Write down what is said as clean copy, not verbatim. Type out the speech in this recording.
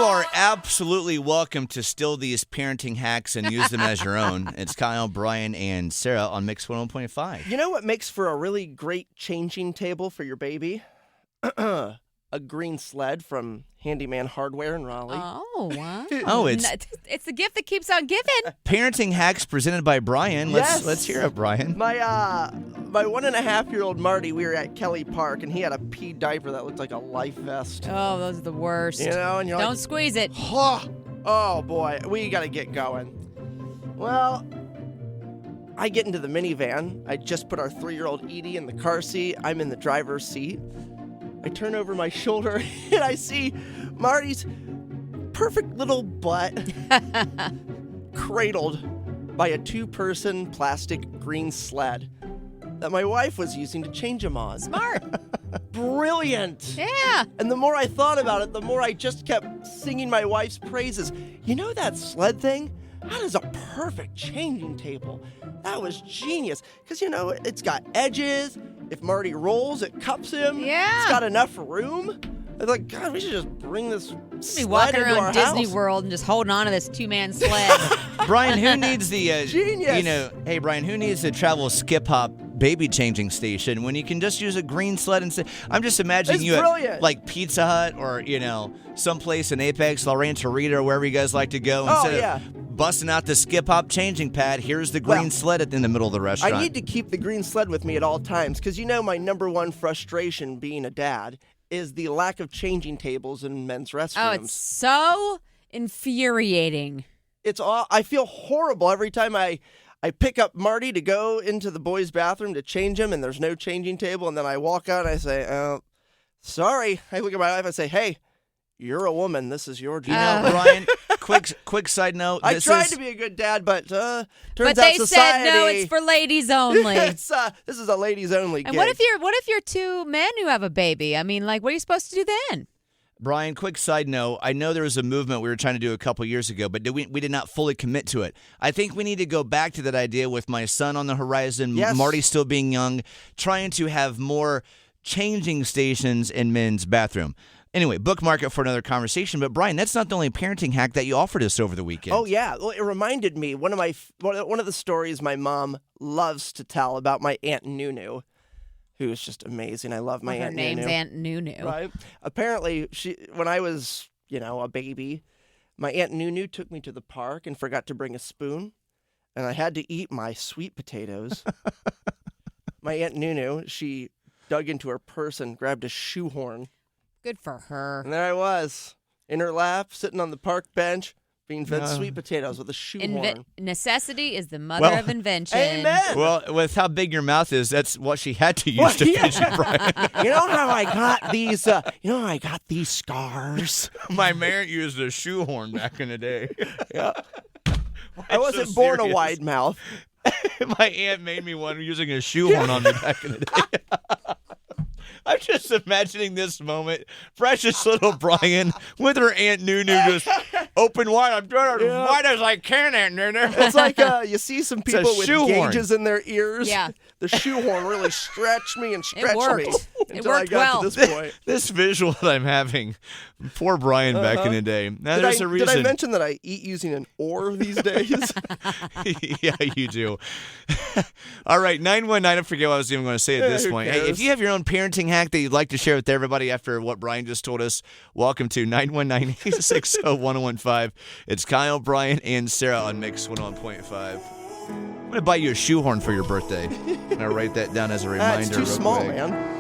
are absolutely welcome to steal these parenting hacks and use them as your own. It's Kyle, Bryan, and Sarah on Mix 101.5. You know what makes for a really great changing table for your baby? A green sled from Handyman Hardware in Raleigh. Oh, wow. Oh, it's the gift that keeps on giving. parenting hacks presented by Bryan. Let's hear it, Bryan. My 1.5-year-old Marty, we were at Kelly Park, and he had a pee diaper that looked like a life vest. Oh, those are the worst. You know, and you're Don't like, squeeze it. oh boy, we got to get going. Well, I get into the minivan. I just put our 3-year-old Edie in the car seat. I'm in the driver's seat. I turn over my shoulder and I see Marty's perfect little butt cradled by a 2-person plastic green sled that my wife was using to change him on. Smart. Brilliant. Yeah. And the more I thought about it, the more I just kept singing my wife's praises. You know that sled thing? That is a perfect changing table. That was genius. Because, you know, it's got edges. If Marty rolls, it cups him. Yeah. It's got enough room. I was like, God, we should just bring this Be sled walking into around our Disney house. World and just holding on to this 2-man sled. Bryan, who needs the Genius. Hey Bryan, who needs the travel skip hop baby changing station when you can just use a green sled and say, I'm just imagining It's you brilliant. at like Pizza Hut or, someplace in Apex, La Rancherita, or wherever you guys like to go. Oh, Instead yeah. of busting out the skip hop changing pad, here's the green sled in the middle of the restaurant. I need to keep the green sled with me at all times because my number one frustration being a dad is the lack of changing tables in men's restrooms. Oh, it's so infuriating. I feel horrible every time I pick up Marty to go into the boys' bathroom to change him, and there's no changing table, and then I walk out and I say, "Oh, sorry." I look at my wife and say, "Hey, you're a woman. This is your job." Bryan, quick side note. I tried to be a good dad, but turns out they society. said no, it's for ladies only. This is a ladies only. And gig. what if you're 2 men who have a baby? I mean, like, what are you supposed to do then? Bryan, quick side note. I know there was a movement we were trying to do a couple years ago, but we did not fully commit to it. I think we need to go back to that idea with my son on the horizon, Yes. Marty still being young, trying to have more changing stations in men's bathroom. Anyway, bookmark it for another conversation. But Bryan, that's not the only parenting hack that you offered us over the weekend. Oh yeah, well, it reminded me one of the stories my mom loves to tell about my Aunt Nunu, who is just amazing. I love my Aunt Nunu. Her name's Aunt Nunu. Right. Apparently, when I was, a baby, my Aunt Nunu took me to the park and forgot to bring a spoon, and I had to eat my sweet potatoes. My Aunt Nunu, she dug into her purse and grabbed a shoehorn. Good for her. And there I was, in her lap, sitting on the park bench, being fed sweet potatoes with a shoehorn. Necessity is the mother of invention. Amen. Well, with how big your mouth is, that's what she had to use to feed you, Bryan. You know how I got these? I got these scars. My parent used a shoehorn back in the day. Yeah. I wasn't born a wide mouth. My aunt made me one using a shoehorn on me back in the day. I'm just imagining this moment. Precious little Bryan with her Aunt Nunu just open wide. I'm doing it as wide as I can, Aunt Nunu. It's like you see some people with shoehorn. gauges in their ears. Yeah. The shoehorn really stretched me and stretched worked. me It until I worked got well. to this point. This visual that I'm having, poor Bryan back in the day. Now, there's a reason. Did I mention that I eat using an oar these days? Yeah, you do. All right, 919. I forget what I was even going to say at this Who point. Hey, if cares? you have your own parenting hack that you'd like to share with everybody after what Bryan just told us, welcome to 919-860-1015. It's Kyle, Bryan, and Sarah on Mix 101.5. I'm going to buy you a shoehorn for your birthday. I'm going to write that down as a reminder. It's too real small, quick. man.